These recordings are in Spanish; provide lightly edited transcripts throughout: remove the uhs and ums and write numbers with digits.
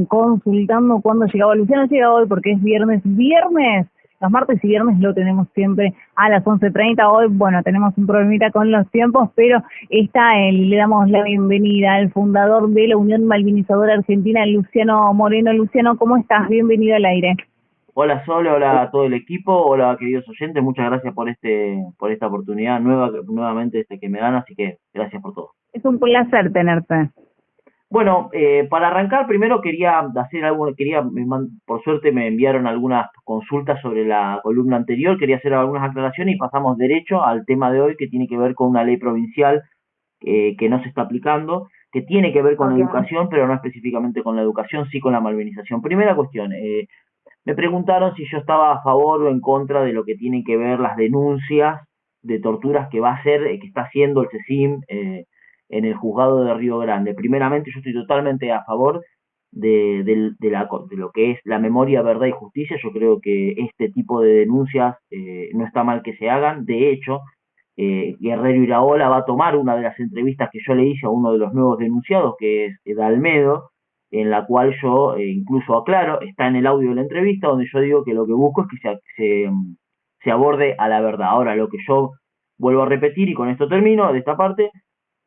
consultando cuándo llegaba. Luciano llega hoy porque es viernes. Viernes, los martes y viernes lo tenemos siempre a las 11:30. Hoy, bueno, tenemos un problemita con los tiempos, pero está él. Le damos la bienvenida al fundador de la Unión Malvinizadora Argentina, Luciano Moreno. Luciano, ¿cómo estás? Bienvenido al aire. Hola Sole, hola a todo el equipo, hola queridos oyentes, muchas gracias por esta oportunidad nuevamente que me dan, así que gracias por todo. Es un placer tenerte. Bueno, para arrancar primero quería hacer algo, por suerte me enviaron algunas consultas sobre la columna anterior, quería hacer algunas aclaraciones y pasamos derecho al tema de hoy que tiene que ver con una ley provincial que no se está aplicando, que tiene que ver con la educación, pero no específicamente con la educación, sí con la malvinización. Primera cuestión, me preguntaron si yo estaba a favor o en contra de lo que tienen que ver las denuncias de torturas que va a hacer, que está haciendo el CECIM en el juzgado de Río Grande. Primeramente, yo estoy totalmente a favor de lo que es la memoria, verdad y justicia. Yo creo que este tipo de denuncias no está mal que se hagan. De hecho, Guerrero Iraola va a tomar una de las entrevistas que yo le hice a uno de los nuevos denunciados, que es Dalmedo, en la cual yo incluso aclaro, está en el audio de la entrevista, donde yo digo que lo que busco es que se aborde a la verdad. Ahora, lo que yo vuelvo a repetir, y con esto termino de esta parte,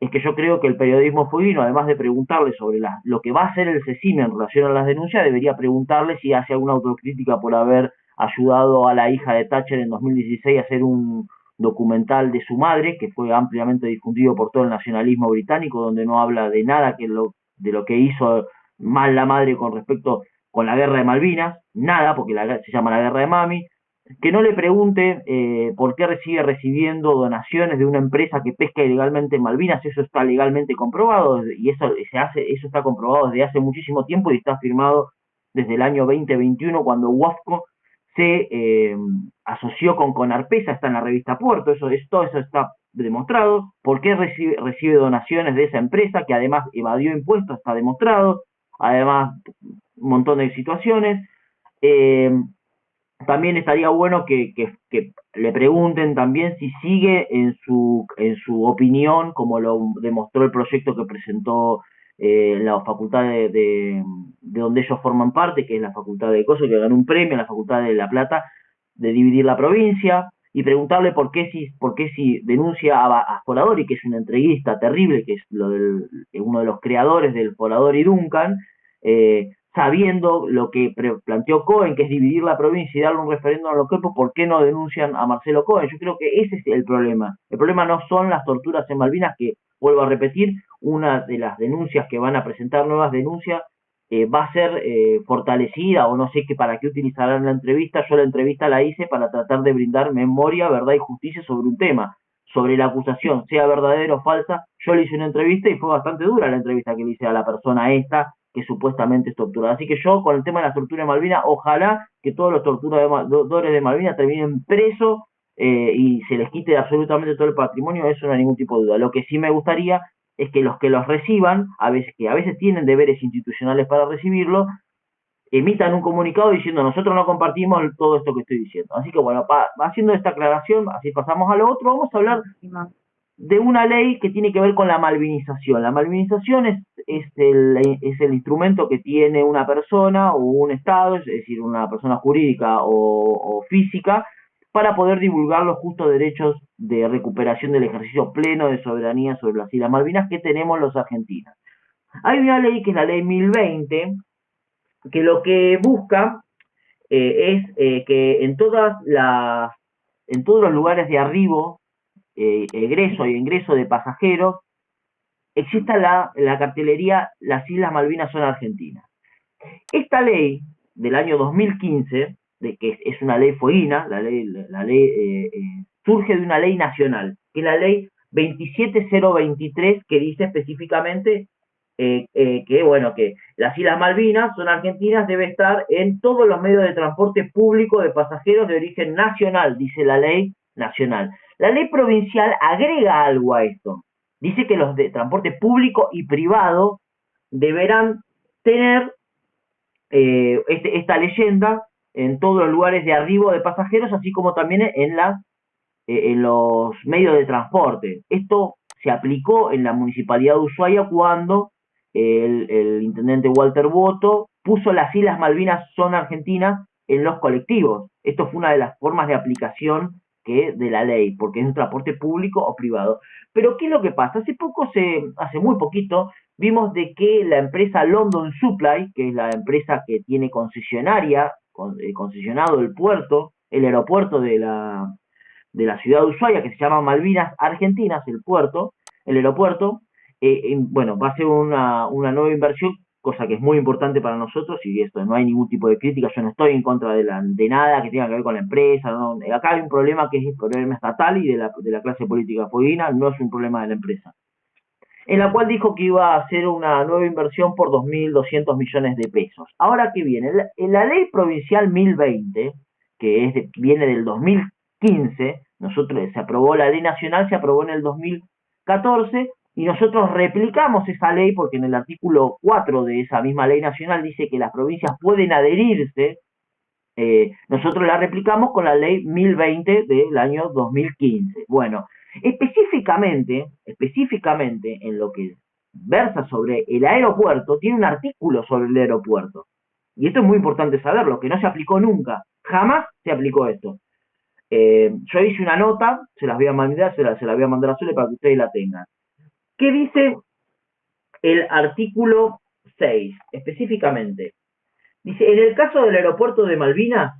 es que yo creo que el periodismo fueguino, además de preguntarle sobre lo que va a hacer el CECIM en relación a las denuncias, debería preguntarle si hace alguna autocrítica por haber ayudado a la hija de Thatcher en 2016 a hacer un documental de su madre, que fue ampliamente difundido por todo el nacionalismo británico, donde no habla de nada de lo que hizo mal la madre con la guerra de Malvinas, nada, porque se llama la guerra de Mami, que no le pregunte por qué sigue recibiendo donaciones de una empresa que pesca ilegalmente en Malvinas. Eso está legalmente comprobado y eso está comprobado desde hace muchísimo tiempo y está firmado desde el año 2021 cuando WAFCO se asoció con Conarpesa, está en la revista Puerto, todo eso está demostrado. ¿Por qué recibe donaciones de esa empresa que además evadió impuestos? Está demostrado. Además, un montón de situaciones. Eh, También estaría bueno que le pregunten también si sigue en su opinión, como lo demostró el proyecto que presentó la facultad de donde ellos forman parte, que es la facultad de Coso, que ganó un premio, la facultad de La Plata, de dividir la provincia, y preguntarle por qué si denuncia a Foradori, que es una entreguista terrible, que es uno de los creadores del Foradori Duncan, sabiendo lo que planteó Cohen, que es dividir la provincia y darle un referéndum a los cuerpos, ¿por qué no denuncian a Marcelo Cohen? Yo creo que ese es el problema. El problema no son las torturas en Malvinas, que, vuelvo a repetir, una de las denuncias que van a presentar, nuevas denuncias, va a ser fortalecida, o no sé para qué utilizarán la entrevista. Yo la entrevista la hice para tratar de brindar memoria, verdad y justicia sobre un tema, sobre la acusación, sea verdadera o falsa. Yo le hice una entrevista y fue bastante dura la entrevista que le hice a la persona esta que supuestamente es torturada. Así que yo, con el tema de la tortura de Malvinas, ojalá que todos los torturadores de Malvinas terminen presos y se les quite absolutamente todo el patrimonio. Eso no hay ningún tipo de duda. Lo que sí me gustaría es que los reciban, que a veces tienen deberes institucionales para recibirlo, emitan un comunicado diciendo nosotros no compartimos todo esto que estoy diciendo. Así que bueno, haciendo esta aclaración, así pasamos a lo otro, vamos a hablar de una ley que tiene que ver con la malvinización. La malvinización es el instrumento que tiene una persona o un Estado, es decir, una persona jurídica o física, para poder divulgar los justos derechos de recuperación del ejercicio pleno de soberanía sobre las Islas Malvinas que tenemos los argentinos. Hay una ley que es la ley 1020, que lo que busca es que en todos los lugares de arribo, egreso y ingreso de pasajeros, exista la cartelería Las Islas Malvinas son Argentinas. Esta ley del año 2015, que es una ley fueguina, la ley surge de una ley nacional, que es la ley 27023, que dice específicamente que las Islas Malvinas son argentinas, debe estar en todos los medios de transporte público de pasajeros de origen nacional, dice la ley nacional. La ley provincial agrega algo a esto. Dice que los de transporte público y privado deberán tener esta leyenda en todos los lugares de arribo de pasajeros, así como también en los medios de transporte. Esto se aplicó en la municipalidad de Ushuaia cuando el intendente Walter Boto puso las Islas Malvinas son argentinas en los colectivos. Esto fue una de las formas de aplicación de la ley, porque es un transporte público o privado. Pero ¿qué es lo que pasa? Hace muy poquito, vimos de que la empresa London Supply, que es la empresa que tiene concesionado el aeropuerto de la ciudad de Ushuaia, que se llama Malvinas Argentinas, el aeropuerto, bueno, va a ser una nueva inversión, cosa que es muy importante para nosotros, y esto no hay ningún tipo de crítica, yo no estoy en contra de nada que tenga que ver con la empresa, no, acá hay un problema que es el problema estatal y de la clase política fueguina, no es un problema de la empresa, en la cual dijo que iba a hacer una nueva inversión por 2.200 millones de pesos. Ahora, ¿qué viene? La ley provincial 1020, viene del 2015, se aprobó la ley nacional, se aprobó en el 2014, y nosotros replicamos esa ley porque en el artículo 4 de esa misma ley nacional dice que las provincias pueden adherirse. Nosotros la replicamos con la ley 1020 del año 2015. Bueno, específicamente en lo que versa sobre el aeropuerto, tiene un artículo sobre el aeropuerto. Y esto es muy importante saberlo, que no se aplicó nunca. Jamás se aplicó esto. Yo hice una nota, se las voy a mandar, se la voy a mandar a Sole para que ustedes la tengan. ¿Qué dice el artículo 6 específicamente? Dice, en el caso del aeropuerto de Malvinas,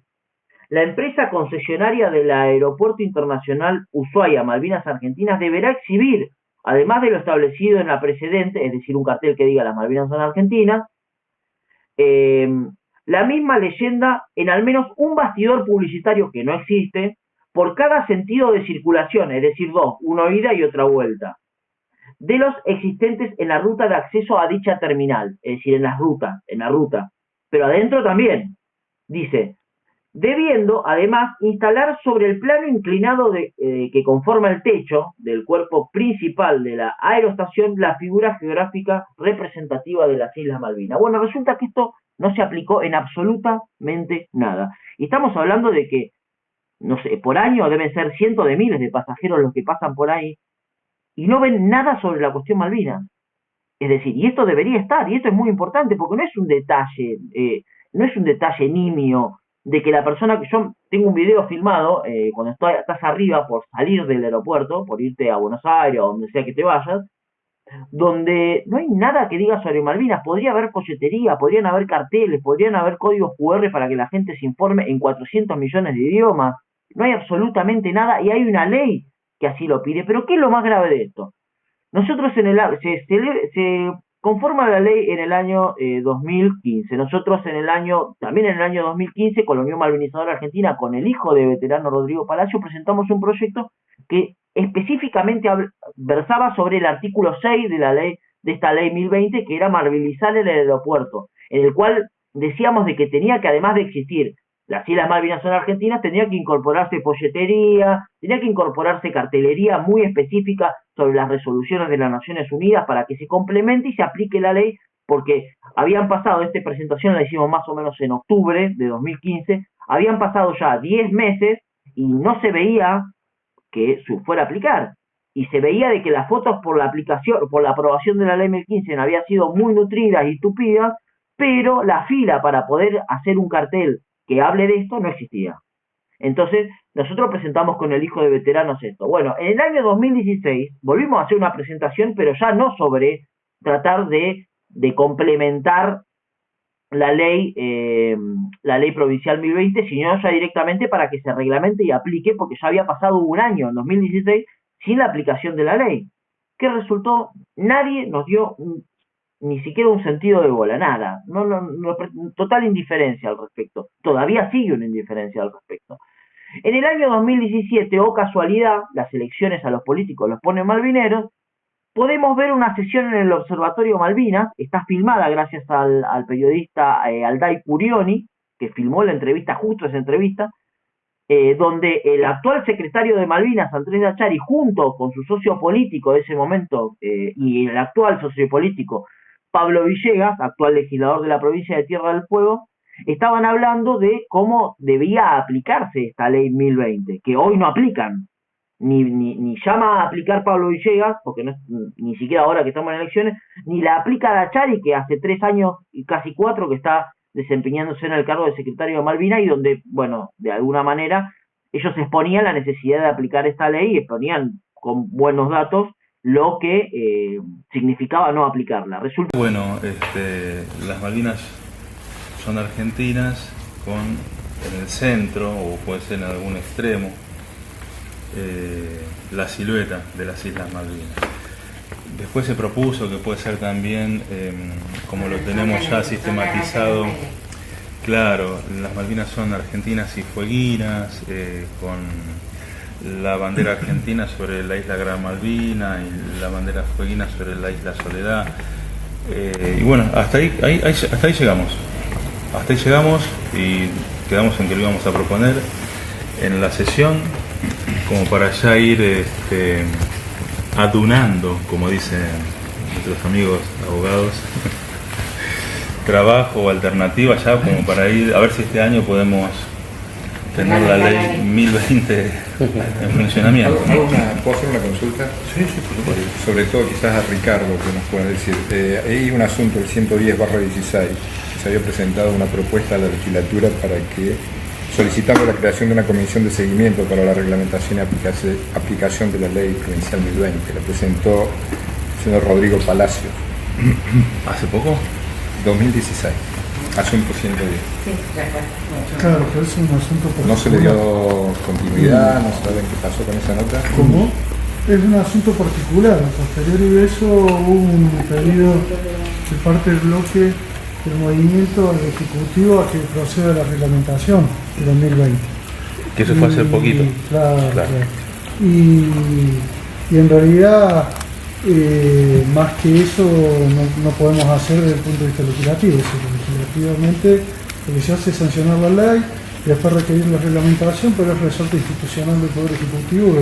la empresa concesionaria del Aeropuerto Internacional Ushuaia Malvinas Argentinas deberá exhibir, además de lo establecido en la precedente, es decir, un cartel que diga las Malvinas son argentinas, la misma leyenda en al menos un bastidor publicitario que no existe por cada sentido de circulación, es decir, una ida y otra vuelta, de los existentes en la ruta de acceso a dicha terminal, es decir, en la ruta, pero adentro también. Dice, debiendo además instalar sobre el plano inclinado que conforma el techo del cuerpo principal de la aeroestación la figura geográfica representativa de las Islas Malvinas. Bueno, resulta que esto no se aplicó en absolutamente nada. Y estamos hablando de que, no sé, por año deben ser cientos de miles de pasajeros los que pasan por ahí y no ven nada sobre la cuestión Malvinas. Es decir, y esto debería estar, y esto es muy importante, porque no es un detalle nimio de que la persona que yo tengo un video filmado cuando estás arriba por salir del aeropuerto, por irte a Buenos Aires o donde sea que te vayas, donde no hay nada que diga sobre Malvinas. Podría haber folletería, podrían haber carteles, podrían haber códigos QR para que la gente se informe en 400 millones de idiomas. No hay absolutamente nada y hay una ley que así lo pide. Pero ¿qué es lo más grave de esto? Nosotros se conforma la ley en el año 2015. Nosotros también en el año 2015, con la Unión Malvinizadora Argentina, con el hijo de veterano Rodrigo Palacio, presentamos un proyecto que específicamente versaba sobre el artículo 6 de esta ley 1020, que era malvinizar el aeropuerto, en el cual decíamos de que tenía que, además de existir las Islas Malvinas son argentinas, tenía que incorporarse folletería, tenía que incorporarse cartelería muy específica sobre las resoluciones de las Naciones Unidas para que se complemente y se aplique la ley, porque habían pasado, esta presentación la hicimos más o menos en octubre de 2015, habían pasado ya 10 meses y no se veía que se fuera a aplicar. Y se veía de que las fotos por la aprobación de la ley 1015 habían sido muy nutridas y tupidas, pero la fila para poder hacer un cartel que hable de esto no existía. Entonces, nosotros presentamos con el hijo de veteranos esto. Bueno, en el año 2016 volvimos a hacer una presentación, pero ya no sobre tratar de complementar la ley provincial 1020, sino ya directamente para que se reglamente y aplique, porque ya había pasado un año, en 2016, sin la aplicación de la ley. ¿Qué resultó? Nadie nos dio ni siquiera un sentido de bola, nada. Total indiferencia al respecto. Todavía sigue una indiferencia al respecto. En el año 2017, o casualidad, las elecciones a los políticos los ponen malvineros, podemos ver una sesión en el Observatorio Malvinas, está filmada gracias al periodista Alday Curioni, que filmó la entrevista, justo esa entrevista, donde el actual secretario de Malvinas, Andrés Dachari, junto con su socio político de ese momento, y el actual socio político, Pablo Villegas, actual legislador de la provincia de Tierra del Fuego, estaban hablando de cómo debía aplicarse esta ley 1020, que hoy no aplican. ni llama a aplicar Pablo Villegas, porque no es, ni siquiera ahora que estamos en elecciones, ni la aplica Dachari, que hace 3 años y casi 4 que está desempeñándose en el cargo de secretario de Malvinas, y donde, bueno, de alguna manera ellos exponían la necesidad de aplicar esta ley y exponían con buenos datos lo que significaba no aplicarla. Resulta... Bueno, las Malvinas son argentinas con en el centro, o puede ser en algún extremo, la silueta de las Islas Malvinas. Después se propuso que puede ser también, como lo tenemos ya sistematizado, claro, las Malvinas son argentinas y fueguinas, con la bandera argentina sobre la isla Gran Malvina y la bandera fueguina sobre la isla Soledad. Y bueno, hasta ahí llegamos. Hasta ahí llegamos y quedamos en que lo íbamos a proponer en la sesión, como para ya ir adunando, como dicen nuestros amigos abogados, trabajo o alternativa ya, como para ir a ver si este año podemos tener la ley 1020 en funcionamiento. ¿Puedo hacer una consulta? Sí, por supuesto. Sobre todo quizás a Ricardo, que nos pueda decir. Hay un asunto, el 110/16, se había presentado una propuesta a la legislatura para que, solicitando la creación de una comisión de seguimiento para la reglamentación y aplicación de la ley provincial 1020. La presentó el señor Rodrigo Palacios. ¿Hace poco? 2016. Asunto 110. Sí, de acuerdo. Claro, pero es un asunto particular. No se le dio continuidad, no saben qué pasó con esa nota. ¿Cómo? Es un asunto particular. Posterior a eso hubo un pedido de parte del bloque del movimiento al Ejecutivo a que proceda la reglamentación de 2020. Que eso fue hace poquito. Claro. Claro. Y en realidad, más que eso, no podemos hacer desde el punto de vista legislativo. Legislativamente, lo que se hace es sancionar la ley y después requerir la reglamentación, pero es resorte institucional del Poder Ejecutivo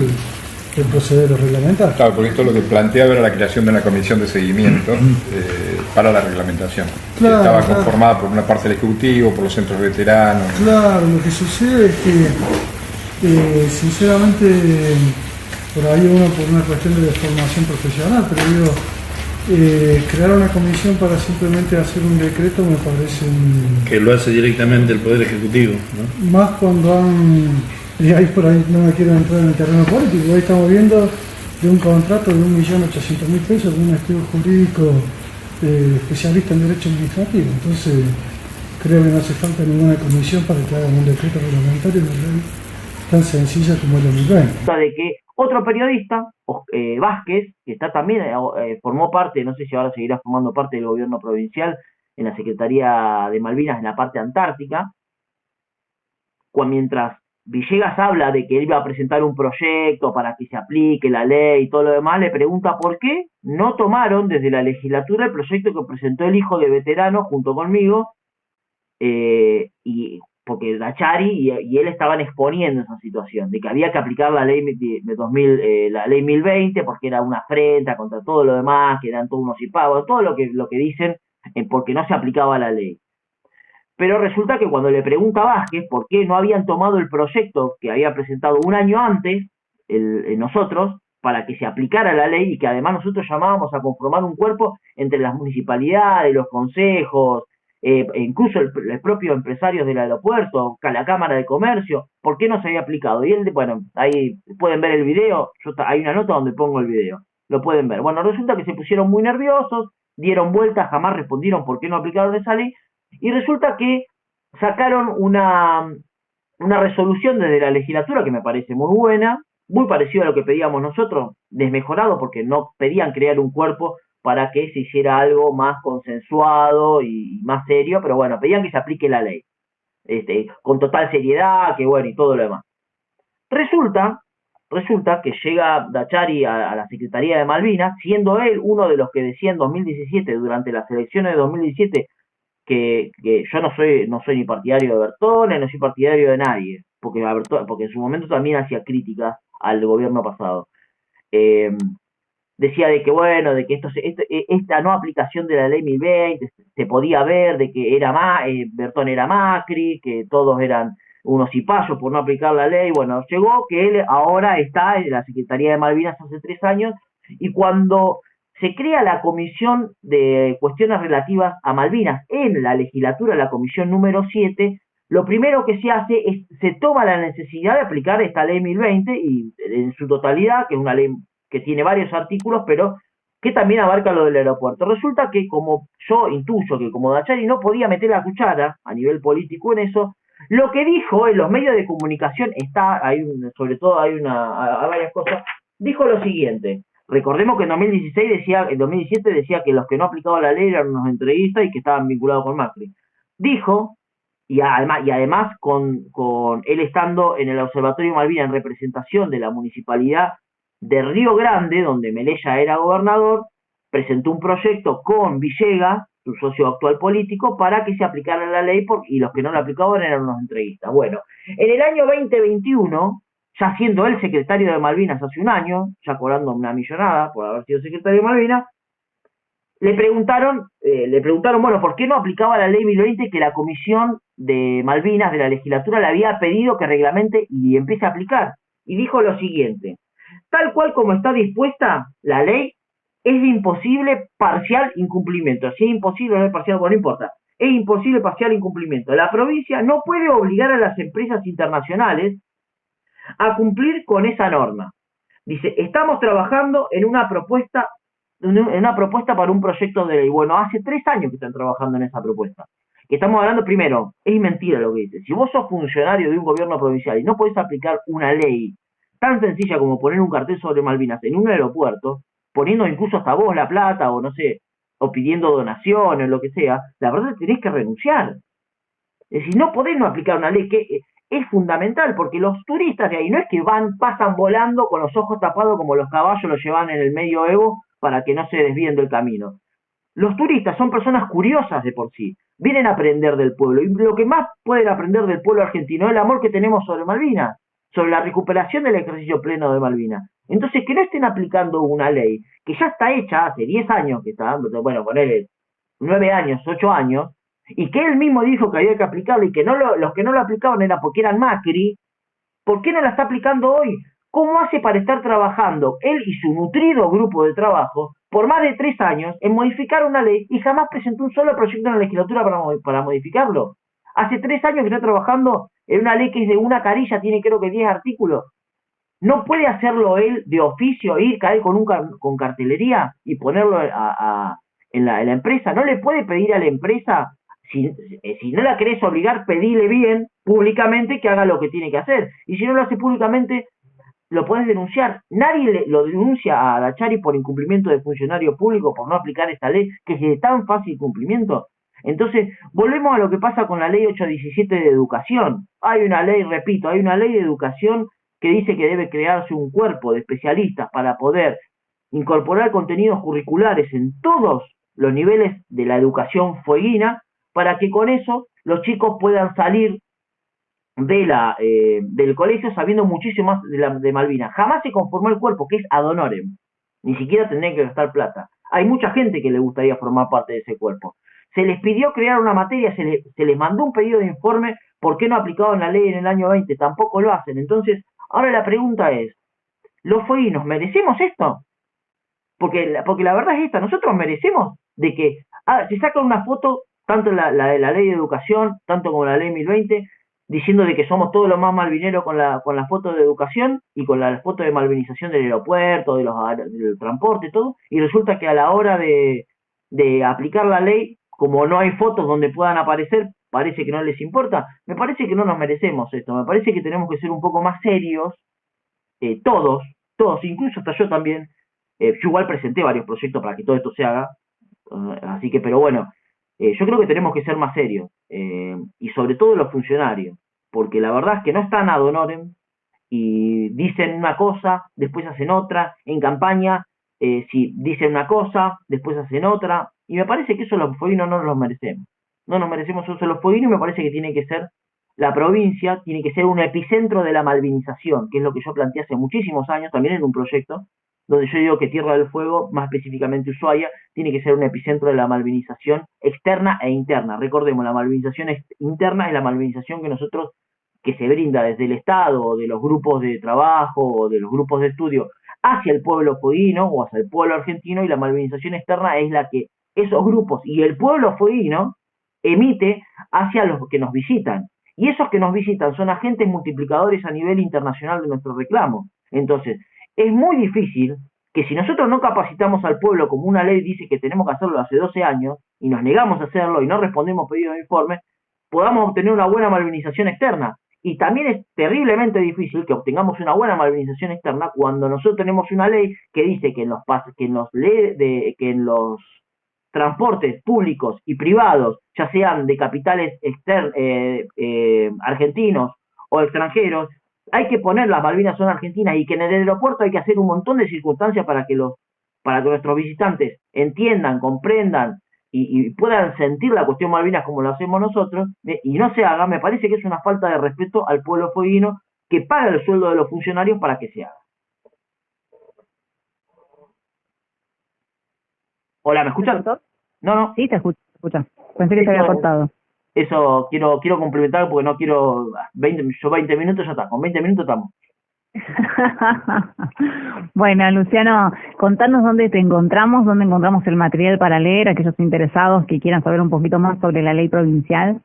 el proceder a reglamentar. Claro, porque esto lo que planteaba era la creación de una comisión de seguimiento para la reglamentación. Claro, estaba conformada por una parte del Ejecutivo, por los centros veteranos. Claro, lo que sucede es que, sinceramente, por ahí uno por una cuestión de formación profesional, pero digo, crear una comisión para simplemente hacer un decreto me parece que lo hace directamente el Poder Ejecutivo, ¿no? Más cuando y ahí por ahí no me quiero entrar en el terreno político, hoy estamos viendo de un contrato de 1.800.000 pesos de un estudio jurídico especialista en derecho administrativo. Entonces creo que no hace falta ninguna comisión para que hagan un decreto reglamentario de una ley tan sencilla como el 2020. De que otro periodista, Vázquez, que está también, formó parte, no sé si ahora seguirá formando parte del gobierno provincial en la Secretaría de Malvinas en la parte antártica, mientras Villegas habla de que él iba a presentar un proyecto para que se aplique la ley y todo lo demás, le pregunta por qué no tomaron desde la legislatura el proyecto que presentó el hijo de veterano junto conmigo, y porque Dachari y él estaban exponiendo esa situación, de que había que aplicar la ley de 2000, la ley 1020, porque era una afrenta contra todo lo demás, que eran todos unos hipagos, todo lo que dicen, porque no se aplicaba la ley. Pero resulta que cuando le pregunta a Vázquez por qué no habían tomado el proyecto que había presentado un año antes nosotros, para que se aplicara la ley, y que además nosotros llamábamos a conformar un cuerpo entre las municipalidades, los consejos, incluso los propios empresarios del aeropuerto, la Cámara de Comercio, ¿por qué no se había aplicado? Y él, bueno, ahí pueden ver el video, hay una nota donde pongo el video, lo pueden ver. Bueno, resulta que se pusieron muy nerviosos, dieron vueltas, jamás respondieron por qué no aplicaron esa ley, y resulta que sacaron una resolución desde la legislatura que me parece muy buena, muy parecido a lo que pedíamos nosotros, desmejorado, porque no pedían crear un cuerpo para que se hiciera algo más consensuado y más serio, pero bueno, pedían que se aplique la ley, con total seriedad, que bueno, y todo lo demás. Resulta que llega Dachari a la Secretaría de Malvinas, siendo él uno de los que decía en 2017, durante las elecciones de 2017, que yo no soy ni partidario de Bertone, no soy partidario de nadie, porque en su momento también hacía críticas al gobierno pasado. Decía de que bueno, de que esta no aplicación de la ley 1020 se podía ver, de que Bertone era Macri, que todos eran unos cipayos por no aplicar la ley. Bueno, llegó que él ahora está en la Secretaría de Malvinas hace 3 años, y cuando se crea la comisión de cuestiones relativas a Malvinas en la legislatura, la comisión número 7, lo primero que se hace es, se toma la necesidad de aplicar esta ley 1020 y en su totalidad, que es una ley que tiene varios artículos, pero que también abarca lo del aeropuerto. Resulta que, como yo intuyo que como Dachari no podía meter la cuchara a nivel político en eso, lo que dijo en los medios de comunicación, sobre todo hay varias cosas, dijo lo siguiente. Recordemos que en 2017 decía que los que no aplicaban la ley eran unos entreguistas y que estaban vinculados con Macri. Dijo, y además con él estando en el Observatorio Malvinas en representación de la municipalidad de Río Grande, donde Melella era gobernador, presentó un proyecto con Villegas, su socio actual político, para que se aplicara la ley, y los que no la aplicaban eran unos entreguistas. Bueno, en el año 2021, ya siendo él secretario de Malvinas hace un año, ya cobrando una millonada por haber sido secretario de Malvinas, le preguntaron, bueno, ¿por qué no aplicaba la ley 1020 que la Comisión de Malvinas de la legislatura le había pedido que reglamente y empiece a aplicar? Y dijo lo siguiente: tal cual como está dispuesta la ley, es de imposible parcial incumplimiento. Si es imposible o no es parcial, bueno, no importa. Es imposible parcial incumplimiento. La provincia no puede obligar a las empresas internacionales a cumplir con esa norma. Dice, estamos trabajando en una propuesta para un proyecto de ley. Bueno, hace 3 años que están trabajando en esa propuesta. Que estamos hablando, primero, es mentira lo que dice. Si vos sos funcionario de un gobierno provincial y no podés aplicar una ley tan sencilla como poner un cartel sobre Malvinas en un aeropuerto, poniendo incluso hasta vos la plata, o no sé, o pidiendo donaciones, lo que sea, la verdad es que tenés que renunciar. Es decir, no podés no aplicar una ley que es fundamental, porque los turistas de ahí no es que pasan volando con los ojos tapados como los caballos los llevan en el medioevo para que no se desvíen del camino. Los turistas son personas curiosas de por sí, vienen a aprender del pueblo, y lo que más pueden aprender del pueblo argentino es el amor que tenemos sobre Malvinas, sobre la recuperación del ejercicio pleno de Malvinas. Entonces, que no estén aplicando una ley que ya está hecha hace 10 años, que está dando, bueno, ponele 9 años, 8 años, y que él mismo dijo que había que aplicarlo, y que los que no lo aplicaban era porque eran Macri. ¿Por qué no la está aplicando hoy? ¿Cómo hace para estar trabajando él y su nutrido grupo de trabajo por más de 3 años en modificar una ley y jamás presentó un solo proyecto en la legislatura para modificarlo? Hace 3 años que está trabajando en una ley que es de una carilla, tiene creo que 10 artículos. ¿No puede hacerlo él de oficio, caer con cartelería y ponerlo en la empresa? ¿No le puede pedir a la empresa, si no la querés obligar, pedirle bien públicamente que haga lo que tiene que hacer? Y si no lo hace públicamente, lo podés denunciar. Nadie lo denuncia a Dachari por incumplimiento de funcionario público, por no aplicar esta ley, que es de tan fácil cumplimiento. Entonces, volvemos a lo que pasa con la ley 817 de educación. Hay una ley de educación que dice que debe crearse un cuerpo de especialistas para poder incorporar contenidos curriculares en todos los niveles de la educación fueguina, para que con eso los chicos puedan salir del colegio sabiendo muchísimo más de Malvinas. Jamás se conformó el cuerpo, que es ad honorem. Ni siquiera tendrían que gastar plata. Hay mucha gente que le gustaría formar parte de ese cuerpo. Se les pidió crear una materia, se les mandó un pedido de informe. ¿Por qué no aplicaban la ley en el año 20? Tampoco lo hacen. Entonces, ahora la pregunta es, ¿los fueguinos merecemos esto? Porque la verdad es esta, nosotros merecemos de que se saca una foto, tanto la de la ley de educación, tanto como la ley 1020, diciendo de que somos todos los más malvineros con la foto de educación y con la foto de malvinización del aeropuerto, del transporte, todo, y resulta que a la hora de aplicar la ley, como no hay fotos donde puedan aparecer, parece que no les importa. Me parece que no nos merecemos esto, me parece que tenemos que ser un poco más serios, todos, incluso hasta yo también. Yo igual presenté varios proyectos para que todo esto se haga, así que, pero bueno, yo creo que tenemos que ser más serios, y sobre todo los funcionarios, porque la verdad es que no están ad honorem y dicen una cosa, después hacen otra, en campaña, si dicen una cosa, después hacen otra, y me parece que eso los fueguinos no los merecemos. No nos merecemos eso los fueguinos, y me parece que tiene que ser la provincia, tiene que ser un epicentro de la malvinización, que es lo que yo planteé hace muchísimos años, también en un proyecto, donde yo digo que Tierra del Fuego, más específicamente Ushuaia, tiene que ser un epicentro de la malvinización externa e interna. Recordemos, la malvinización interna es la malvinización que nosotros que se brinda desde el Estado o de los grupos de trabajo o de los grupos de estudio hacia el pueblo fueguino o hacia el pueblo argentino, y la malvinización externa es la que esos grupos y el pueblo fueguino emite hacia los que nos visitan. Y esos que nos visitan son agentes multiplicadores a nivel internacional de nuestro reclamo. Entonces, es muy difícil que si nosotros no capacitamos al pueblo, como una ley dice que tenemos que hacerlo hace 12 años, y nos negamos a hacerlo y no respondemos pedidos de informe, podamos obtener una buena malvinización externa. Y también es terriblemente difícil que obtengamos una buena malvinización externa cuando nosotros tenemos una ley que dice que en los transportes públicos y privados, ya sean de capitales argentinos o extranjeros, hay que poner las Malvinas son argentinas, y que en el aeropuerto hay que hacer un montón de circunstancias para que nuestros visitantes entiendan, comprendan y puedan sentir la cuestión Malvinas como lo hacemos nosotros, y no se haga. Me parece que es una falta de respeto al pueblo fueguino, que paga el sueldo de los funcionarios para que se haga. Hola, ¿me escuchas? No. Sí, te escucha. Pensé que se había cortado. Eso quiero complementar, porque no quiero 20 minutos ya está, con 20 minutos estamos. Bueno, Luciano, contanos dónde te encontramos, dónde encontramos el material para leer, aquellos interesados que quieran saber un poquito más sobre la ley provincial.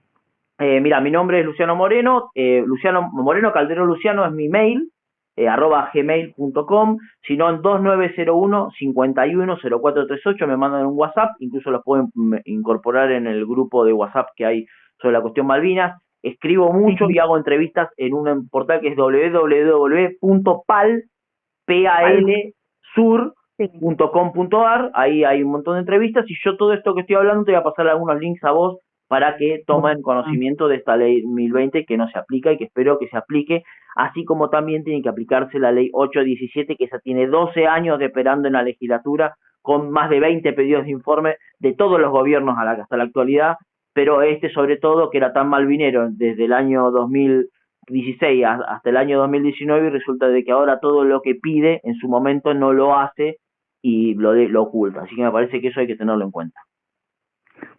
Mira, mi nombre es Luciano Moreno, Luciano Moreno Caldero Luciano es mi mail, @gmail.com, si no en 2901-510438 me mandan un WhatsApp, incluso los pueden incorporar en el grupo de WhatsApp que hay sobre la cuestión Malvinas. Escribo mucho y hago entrevistas en un portal que es www.palsur.com.ar. Ahí hay un montón de entrevistas, y yo todo esto que estoy hablando te voy a pasar algunos links a vos para que tomen conocimiento de esta ley 2020 que no se aplica y que espero que se aplique, así como también tiene que aplicarse la ley 817, que esa tiene 12 años esperando en la legislatura, con más de 20 pedidos de informe de todos los gobiernos hasta la actualidad, pero sobre todo, que era tan malvinero desde el año 2016 hasta el año 2019, y resulta de que ahora todo lo que pide en su momento no lo hace y lo oculta. Así que me parece que eso hay que tenerlo en cuenta.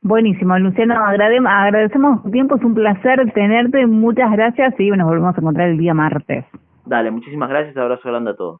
Buenísimo, Luciano, agradecemos tu tiempo, es un placer tenerte, muchas gracias, y nos volvemos a encontrar el día martes. Dale, muchísimas gracias, abrazo grande a todos.